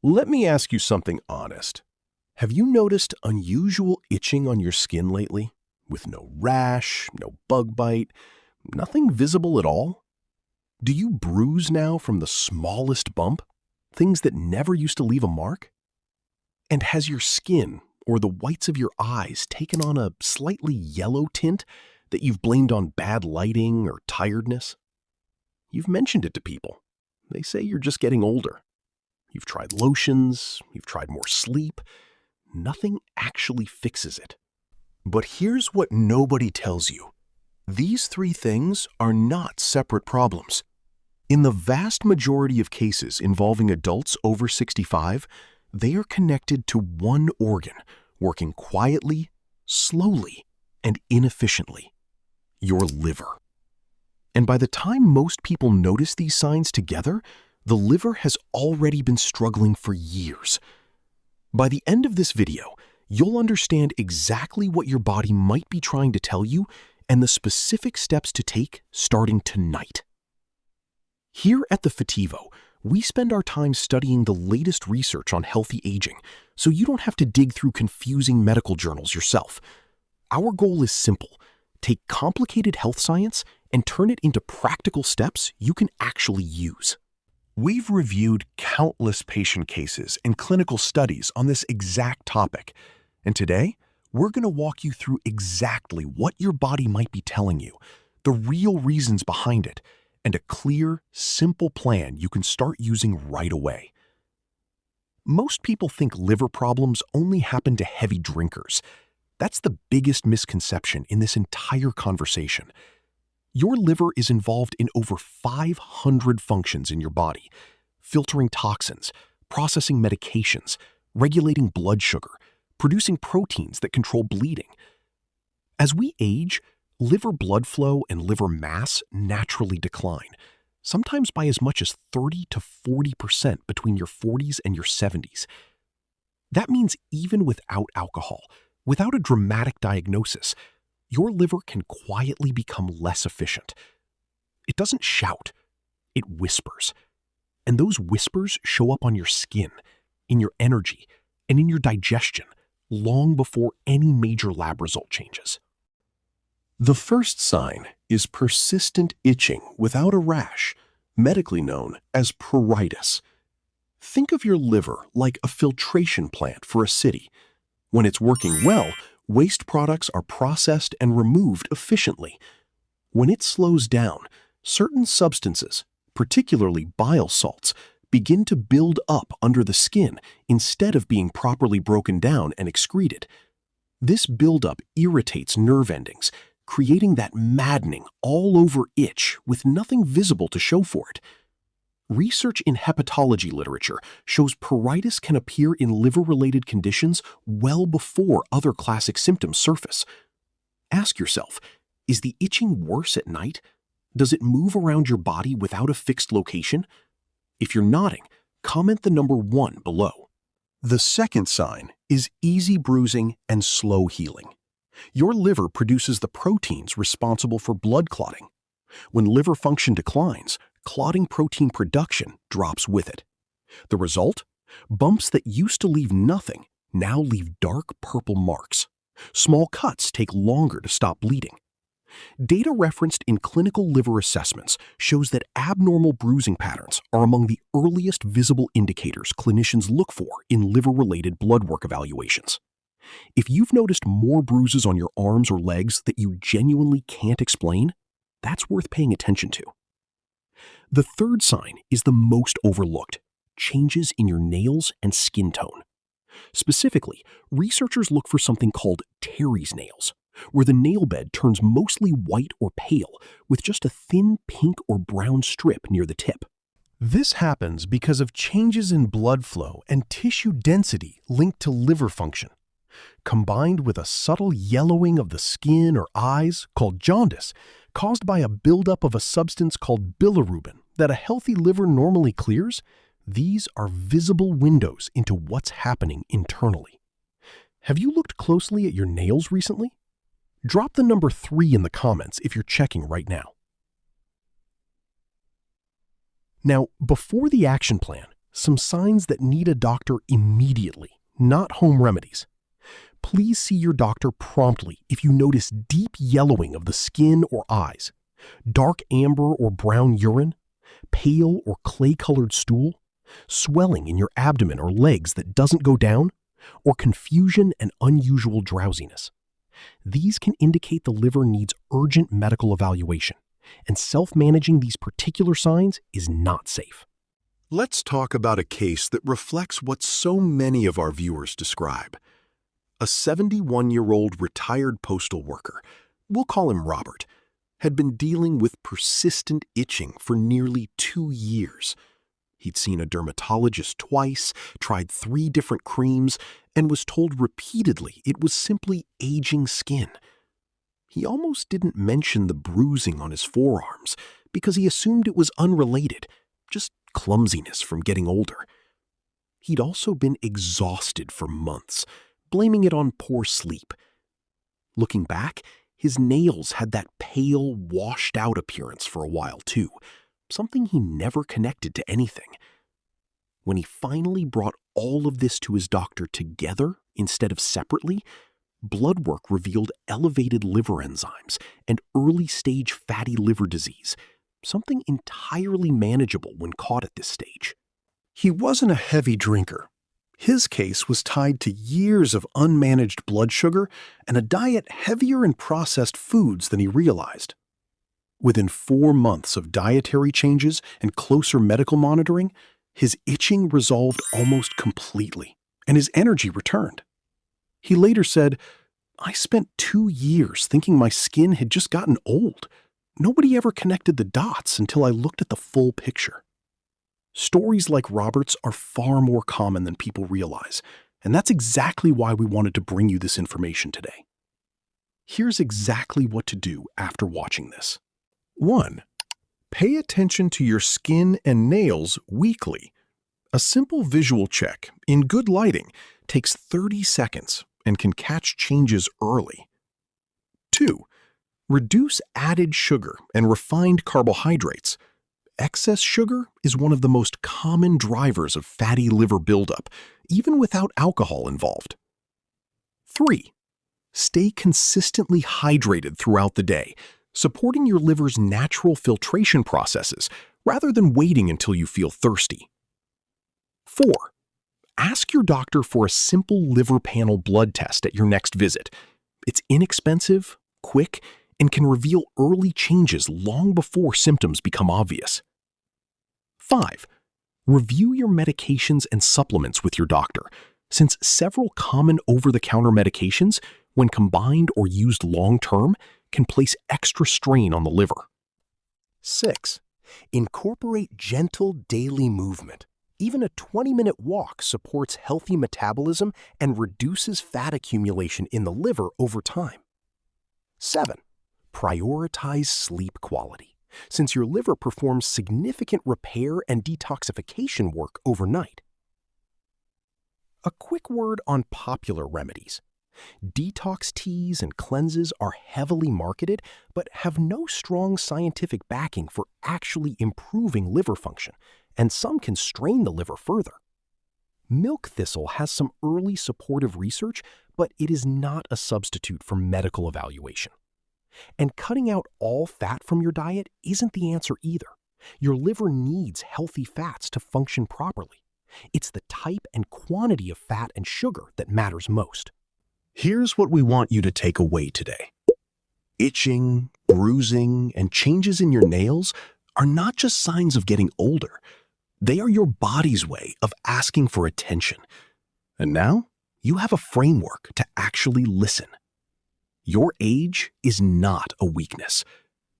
Let me ask you something honest. Have you noticed unusual itching on your skin lately? With no rash, no bug bite, nothing visible at all? Do you bruise now from the smallest bump? Things that never used to leave a mark? And has your skin or the whites of your eyes taken on a slightly yellow tint that you've blamed on bad lighting or tiredness? You've mentioned it to people. They say you're just getting older. You've tried lotions, you've tried more sleep. Nothing actually fixes it. But here's what nobody tells you. These three things are not separate problems. In the vast majority of cases involving adults over 65, they are connected to one organ, working quietly, slowly, and inefficiently: your liver. And by the time most people notice these signs together, the liver has already been struggling for years. By the end of this video, you'll understand exactly what your body might be trying to tell you and the specific steps to take starting tonight. Here at the Fitivo, we spend our time studying the latest research on healthy aging, so you don't have to dig through confusing medical journals yourself. Our goal is simple: take complicated health science and turn it into practical steps you can actually use. We've reviewed countless patient cases and clinical studies on this exact topic, and today we're going to walk you through exactly what your body might be telling you, the real reasons behind it, and a clear, simple plan you can start using right away. Most people think liver problems only happen to heavy drinkers. That's the biggest misconception in this entire conversation. Your liver is involved in over 500 functions in your body: filtering toxins, processing medications, regulating blood sugar, producing proteins that control bleeding. As we age, liver blood flow and liver mass naturally decline, sometimes by as much as 30 to 40% between your 40s and your 70s. That means even without alcohol, without a dramatic diagnosis, your liver can quietly become less efficient. It doesn't shout, it whispers. And those whispers show up on your skin, in your energy, and in your digestion long before any major lab result changes. The first sign is persistent itching without a rash, medically known as pruritus. Think of your liver like a filtration plant for a city. When it's working well, waste products are processed and removed efficiently. When it slows down, certain substances, particularly bile salts, begin to build up under the skin instead of being properly broken down and excreted. This buildup irritates nerve endings, creating that maddening, all-over itch with nothing visible to show for it. Research in hepatology literature shows pruritus can appear in liver-related conditions well before other classic symptoms surface. Ask yourself, is the itching worse at night? Does it move around your body without a fixed location? If you're nodding, comment the number 1 below. The second sign is easy bruising and slow healing. Your liver produces the proteins responsible for blood clotting. When liver function declines, clotting protein production drops with it. The result? Bumps that used to leave nothing now leave dark purple marks. Small cuts take longer to stop bleeding. Data referenced in clinical liver assessments shows that abnormal bruising patterns are among the earliest visible indicators clinicians look for in liver-related blood work evaluations. If you've noticed more bruises on your arms or legs that you genuinely can't explain, that's worth paying attention to. The third sign is the most overlooked: changes in your nails and skin tone. Specifically, researchers look for something called Terry's nails, where the nail bed turns mostly white or pale with just a thin pink or brown strip near the tip. This happens because of changes in blood flow and tissue density linked to liver function, combined with a subtle yellowing of the skin or eyes called jaundice, caused by a buildup of a substance called bilirubin that a healthy liver normally clears. These are visible windows into what's happening internally. Have you looked closely at your nails recently? Drop the number 3 in the comments if you're checking right now. Now, before the action plan, Some signs that need a doctor immediately, not home remedies. Please see your doctor promptly if you notice deep yellowing of the skin or eyes, dark amber or brown urine, pale or clay-colored stool, swelling in your abdomen or legs that doesn't go down, or confusion and unusual drowsiness. These can indicate the liver needs urgent medical evaluation, and self-managing these particular signs is not safe. Let's talk about a case that reflects what so many of our viewers describe. A 71-year-old retired postal worker, we'll call him Robert, had been dealing with persistent itching for nearly 2 years. He'd seen a dermatologist twice, tried 3 different creams, and was told repeatedly it was simply aging skin. He almost didn't mention the bruising on his forearms because he assumed it was unrelated, just clumsiness from getting older. He'd also been exhausted for months, blaming it on poor sleep. Looking back, his nails had that pale, washed-out appearance for a while too, something he never connected to anything. When he finally brought all of this to his doctor together instead of separately, blood work revealed elevated liver enzymes and early-stage fatty liver disease, something entirely manageable when caught at this stage. He wasn't a heavy drinker. His case was tied to years of unmanaged blood sugar and a diet heavier in processed foods than he realized. Within 4 months of dietary changes and closer medical monitoring, his itching resolved almost completely, and his energy returned. He later said, "I spent 2 years thinking my skin had just gotten old. Nobody ever connected the dots until I looked at the full picture." Stories like Robert's are far more common than people realize, and that's exactly why we wanted to bring you this information today. Here's exactly what to do after watching this. 1. Pay attention to your skin and nails weekly. A simple visual check, in good lighting, takes 30 seconds and can catch changes early. 2. Reduce added sugar and refined carbohydrates. Excess sugar is one of the most common drivers of fatty liver buildup, even without alcohol involved. 3. Stay consistently hydrated throughout the day, supporting your liver's natural filtration processes rather than waiting until you feel thirsty. 4. Ask your doctor for a simple liver panel blood test at your next visit. It's inexpensive, quick, and can reveal early changes long before symptoms become obvious. 5. Review your medications and supplements with your doctor, since several common over-the-counter medications, when combined or used long-term, can place extra strain on the liver. 6. Incorporate gentle daily movement. Even a 20-minute walk supports healthy metabolism and reduces fat accumulation in the liver over time. 7. Prioritize sleep quality, since your liver performs significant repair and detoxification work overnight. A quick word on popular remedies. Detox teas and cleanses are heavily marketed, but have no strong scientific backing for actually improving liver function, and some can strain the liver further. Milk thistle has some early supportive research, but it is not a substitute for medical evaluation. And cutting out all fat from your diet isn't the answer either. Your liver needs healthy fats to function properly. It's the type and quantity of fat and sugar that matters most. Here's what we want you to take away today. Itching, bruising, and changes in your nails are not just signs of getting older. They are your body's way of asking for attention. And now you have a framework to actually listen. Your age is not a weakness.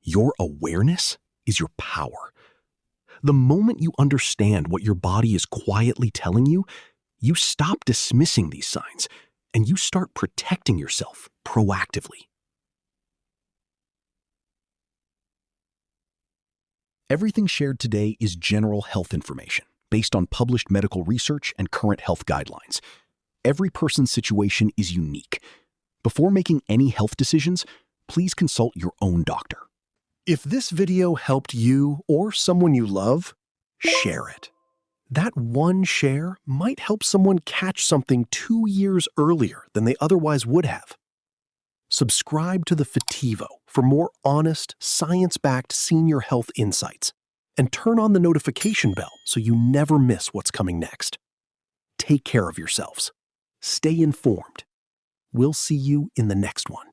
Your awareness is your power. The moment you understand what your body is quietly telling you, you stop dismissing these signs and you start protecting yourself proactively. Everything shared today is general health information based on published medical research and current health guidelines. Every person's situation is unique. Before making any health decisions, please consult your own doctor. If this video helped you or someone you love, share it. That one share might help someone catch something 2 years earlier than they otherwise would have. Subscribe to the Fitivo for more honest, science-backed senior health insights, and turn on the notification bell so you never miss what's coming next. Take care of yourselves. Stay informed. We'll see you in the next one.